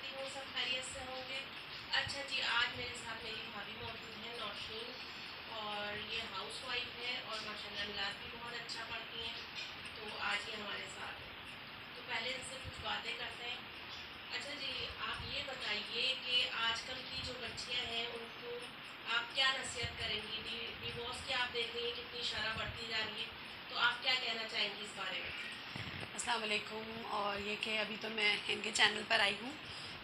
करती हूँ सब खैरियत से होंगे। अच्छा जी, आज मेरे साथ मेरी भाभी मौजूद है नौशीन, और ये हाउसवाइफ है और माशाल्लाह मिलाद भी बहुत अच्छा पढ़ती हैं। तो आज ये हमारे साथ है, तो पहले इनसे कुछ बातें करते हैं। अच्छा जी, आप ये बताइए कि आजकल की जो बच्चियां हैं उनको आप क्या नसीहत करेंगी? डिवोर्स की आप देख रही हैं कितनी शरह बढ़ती जा रही है, तो आप क्या कहना चाहेंगी इस बारे में? अस्सलाम वालेकुम। और ये कि अभी तो मैं इनके चैनल पर आई हूँ,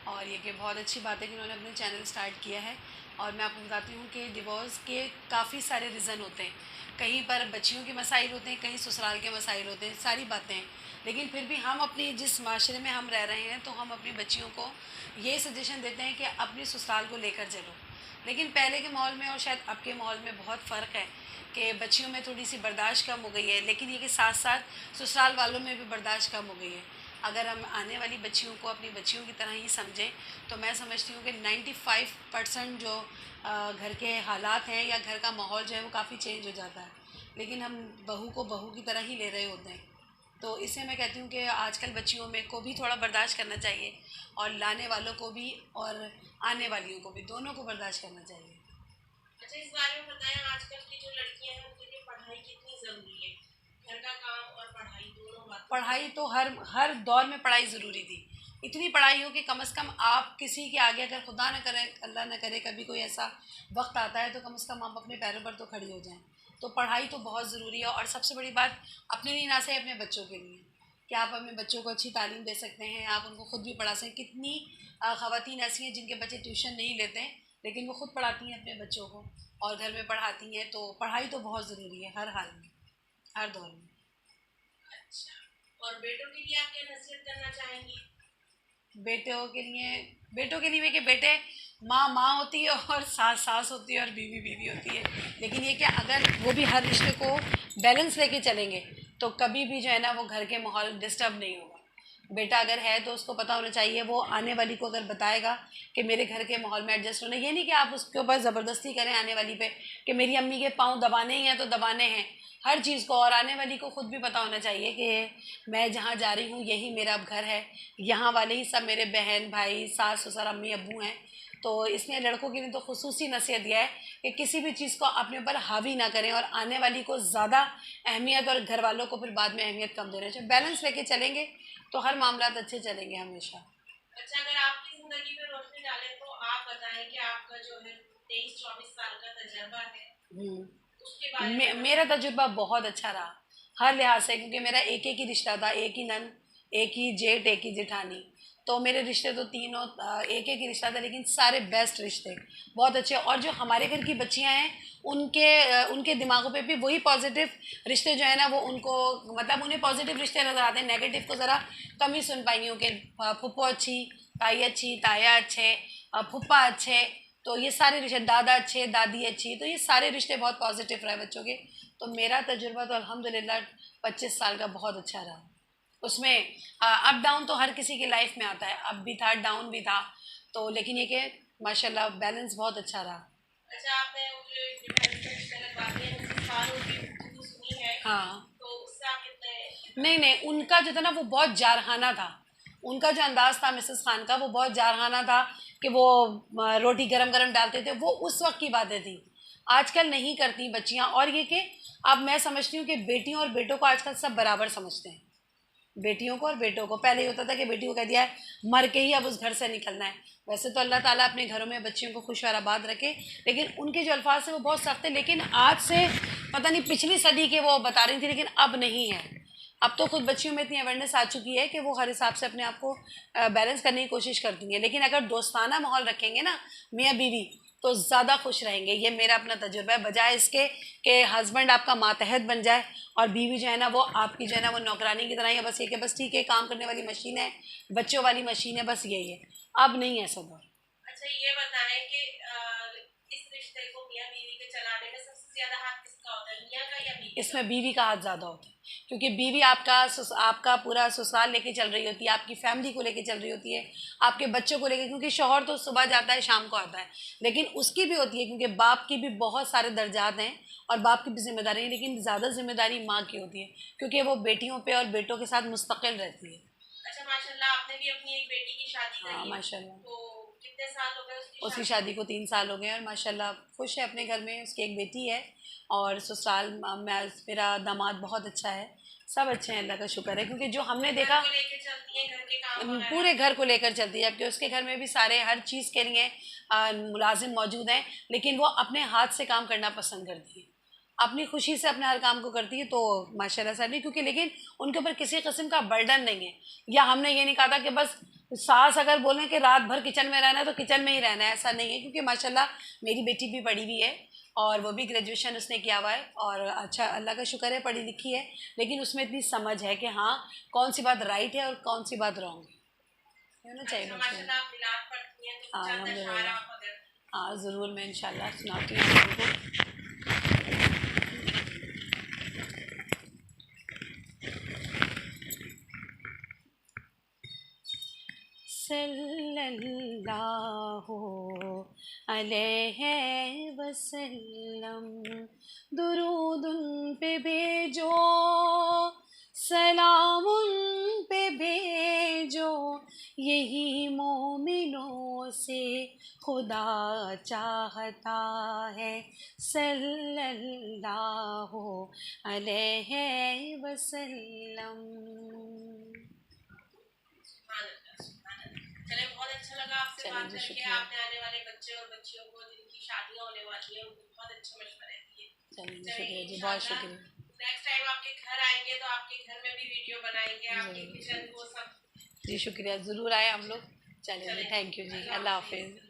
और ये कि बहुत अच्छी बात है कि उन्होंने अपने चैनल स्टार्ट किया है। और मैं आपको बताती हूँ कि डिवोर्स के काफ़ी सारे रीज़न होते हैं। कहीं पर बच्चियों के मसाइल होते हैं, कहीं ससुराल के मसाइल होते हैं, सारी बातें हैं। लेकिन फिर भी हम अपनी जिस माशरे में हम रह रहे हैं, तो हम अपनी बच्चियों को ये सजेशन देते हैं कि अपने ससुराल को लेकर चलो। लेकिन पहले के माहौल में और शायद अब के माहौल में बहुत फ़र्क है कि बच्चियों में थोड़ी सी बर्दाश्त कम हो गई है, लेकिन ये कि साथ साथ ससुराल वालों में भी बर्दाश्त कम हो गई है। अगर हम आने वाली बच्चियों को अपनी बच्चियों की तरह ही समझें, तो मैं समझती हूँ कि 95% जो घर के हालात हैं या घर का माहौल जो है वो काफ़ी चेंज हो जाता है। लेकिन हम बहू को बहू की तरह ही ले रहे होते हैं। तो इससे मैं कहती हूँ कि आजकल बच्चियों में को भी थोड़ा बर्दाश्त करना चाहिए, और लाने वालों को भी और आने वालियों को भी, दोनों को बर्दाश्त करना चाहिए। अच्छा, इस बारे में बताएं, आजकल की जो लड़कियां हैं उनके लिए पढ़ाई कितनी ज़रूरी है? घर का काम और पढ़ाई दोनों बातें हैं। पढ़ाई तो हर हर दौर में पढ़ाई ज़रूरी थी। इतनी पढ़ाई हो कि कम से कम आप किसी के आगे, अगर खुदा न करे, अल्लाह न करे, कभी कोई ऐसा वक्त आता है, तो कम से कम आप अपने पैरों पर तो खड़ी हो जाएं। तो पढ़ाई तो बहुत ज़रूरी है, और सबसे बड़ी बात अपने लिए ना सही, अपने बच्चों के लिए, कि आप अपने बच्चों को अच्छी तालीम दे सकते हैं, आप उनको खुद भी पढ़ा सकें। कितनी ख़वातीन ऐसी हैं जिनके बच्चे ट्यूशन नहीं लेते हैं, लेकिन वो खुद पढ़ाती हैं अपने बच्चों को और घर में पढ़ाती हैं। तो पढ़ाई तो बहुत ज़रूरी है हर हाल में, हर दौर में। अच्छा, और बेटों के लिए आप क्या नसीहत करना चाहेंगी? बेटों के लिए भी कि बेटे, माँ माँ होती है और सास सास होती है और बीवी बीवी होती है। लेकिन ये कि अगर वो भी हर रिश्ते को बैलेंस लेके चलेंगे, तो कभी भी जो है ना वो घर के माहौल डिस्टर्ब नहीं होगा। बेटा अगर है तो उसको पता होना चाहिए, वो आने वाली को अगर बताएगा कि मेरे घर के माहौल में एडजस्ट होना, ये नहीं कि आप उसके ऊपर ज़बरदस्ती करें आने वाली पे कि मेरी अम्मी के पाँव दबाने ही हैं तो दबाने हैं हर चीज़ को। और आने वाली को खुद भी पता होना चाहिए कि मैं जहाँ जा रही हूँ यही मेरा अब घर है, यहाँ वाले ही सब मेरे बहन भाई सास ससुर अम्मी अब्बू हैं। तो इसमें लड़कों के लिए तो खुसूसी नसीहत दिया है कि किसी भी चीज़ को अपने ऊपर हावी ना करें, और आने वाली को ज़्यादा अहमियत और घर वालों को फिर बाद में अहमियत कम देना चाहिए। बैलेंस लेके चलेंगे तो हर मामला अच्छे चलेंगे हमेशा। अच्छा, अगर आपकी जिंदगी में रोशनी डालें तो आप बताएं कि आपका जो है 23-24 साल का तजर्बा है, उसके बारे में मेरा बताएं। तजुर्बा बहुत अच्छा रहा हर लिहाज से, क्योंकि मेरा एक एक ही रिश्ता था, एक ही नन, एक ही जेठ, एक ही जेठानी। तो मेरे रिश्ते तो तीनों एक एक ही रिश्ता था, लेकिन सारे बेस्ट रिश्ते, बहुत अच्छे। और जो हमारे घर की बच्चियां हैं उनके दिमागों पे भी वही पॉजिटिव रिश्ते जो है ना, वो उनको, मतलब उन्हें पॉजिटिव रिश्ते नज़र आते हैं, नेगेटिव को ज़रा कम ही सुन पाएंगी। उनके फूफो अच्छी, ताई अच्छी, ताया अच्छे, फूफा अच्छे, तो ये सारे रिश्ते, दादा अच्छे, दादी अच्छी, तो ये सारे रिश्ते बहुत पॉजिटिव रहे बच्चों के। तो मेरा तजुर्बा तो अल्हम्दुलिल्लाह 25 साल का बहुत अच्छा रहा। उसमें अप डाउन तो हर किसी की लाइफ में आता है, अप भी था डाउन भी था, तो लेकिन ये कि माशाल्लाह बैलेंस बहुत अच्छा रहा। अच्छा, आपने वो जो जेठानी का रिश्ता लगवाते हैं उसकी सालों की गुफ्तगू सुनी है, हाँ। तो उससे आप कितने कितना नहीं नहीं, उनका जो था ना वो बहुत जारहाना था। उनका जो अंदाज़ था मिसेस खान का, वो बहुत जारहाना था कि वो रोटी गरम गरम डालते थे, वो उस वक्त की बातें थी। आजकल नहीं करती बच्चियां। और ये कि अब मैं समझती हूँ कि बेटियों और बेटों को आजकल सब बराबर समझते हैं। बेटियों को और बेटों को, पहले ये होता था कि बेटी को कह दिया है मर के ही अब उस घर से निकलना है। वैसे तो अल्लाह ताला अपने घरों में बच्चियों को खुश और आबाद रखे, लेकिन उनके जो अल्फाज थे वो बहुत सख्त थे। लेकिन आज से पता नहीं पिछली सदी के वो बता रही थी, लेकिन अब नहीं है। अब तो खुद बच्चियों में इतनी अवेयरनेस आ चुकी है कि वो हर हिसाब से अपने आप को बैलेंस करने की कोशिश करती हैं। लेकिन अगर दोस्ताना माहौल रखेंगे ना मियाँ बीवी, तो ज़्यादा खुश रहेंगे। ये मेरा अपना तजुर्बा है, बजाय इसके कि हस्बैंड आपका मातहत बन जाए और बीवी जो है ना वो आपकी जो है ना वो नौकरानी की तरह ही है, बस ये कि बस ठीक है काम करने वाली मशीन है, बच्चों वाली मशीन है, बस यही है। अब नहीं है सब। अच्छा, ये बताएं कि इस रिश्ते को मियाँ बीवी के चलाने में सबसे ज्यादा हाथ किसका होता है, मियाँ का या बीवी का? इसमें बीवी का हाथ ज़्यादा होता है, क्योंकि बीवी आपका पूरा ससुराल लेके चल रही होती है, आपकी फैमिली को लेके चल रही होती है, आपके बच्चों को लेके। क्योंकि शौहर तो सुबह जाता है शाम को आता है, लेकिन उसकी भी होती है, क्योंकि बाप की भी बहुत सारे दर्जात हैं और बाप की भी जिम्मेदारी है, लेकिन ज़्यादा जिम्मेदारी माँ की होती है, क्योंकि वो बेटियों पे और बेटों के साथ मुस्तकिल रहती है। अच्छा, अच्छा माशाल्लाह, आपने भी अपनी एक बेटी की शादी हाँ करी है, माशाल्लाह, तो कितने साल हो गए उसकी उसकी शादी शादी को 3 साल हो गए हैं और माशाल्लाह खुश है अपने घर में। उसकी एक बेटी है और ससुराल मेरा दामाद बहुत अच्छा है, सब अच्छे हैं, अल्लाह का शुक्र है। क्योंकि जो हमने घर देखा को लेके चलती है, घर के काम वगैरह? पूरे घर को लेकर चलती है, जबकि उसके घर में भी सारे हर चीज़ के लिए मुलाजिम मौजूद हैं, लेकिन वो अपने हाथ से काम करना पसंद करती है, अपनी खुशी से अपने हर काम को करती है। तो माशाल्लाह से नहीं, क्योंकि लेकिन उनके ऊपर किसी किस्म का बर्डन नहीं है, या हमने ये नहीं कहा था कि बस सास अगर बोलें कि रात भर किचन में रहना है तो किचन में ही रहना है, ऐसा नहीं है। क्योंकि माशाल्लाह मेरी बेटी भी पढ़ी हुई है और वो भी ग्रेजुएशन उसने किया हुआ है और अच्छा अल्लाह का शुक्र है पढ़ी लिखी है, लेकिन उसमें इतनी समझ है कि हाँ कौन सी बात राइट है और कौन सी बात रॉन्ग है, होना चाहिए अच्छा बच्चों माशाल्लाह, आप मिलाद पढ़ती हैं, तो हाँ कुछ आता अल्हम्दुलिल्लाह। अशारा आप अगर? हाँ ज़रूर, मैं इंशाल्लाह सुनाती हूँ आप लोगों को। सल्लल्लाहु अलैहि वसल्लम, दुरूद उन पे भेजो, सलाम उन पे भेजो, यही मोमिनों से खुदा चाहता है। सल्लल्लाहु अलैहि वसल्लम। चले, बहुत अच्छा लगा आपसे चलिए बात जी, करके। शुक्रिया। आपने आने वाले बच्चे और बच्चियों को जिनकी शादियां होने वाली हैं उनको बहुत अच्छे मशवरे दिए। चलिए जी, चलिए शुक्रिया जी, बहुत इंशाल्लाह शुक्रिया। नेक्स्ट टाइम आपके घर आएंगे तो आपके घर में भी वीडियो बनाएंगे, आपके ज़रूर किचन को सब। जी, शुक्रिया, ज़रूर आए हम लोग। चलिए जी, चलें, थैंक यू जी, अल्लाह अल्लाह हाफिज़। हाफिज़।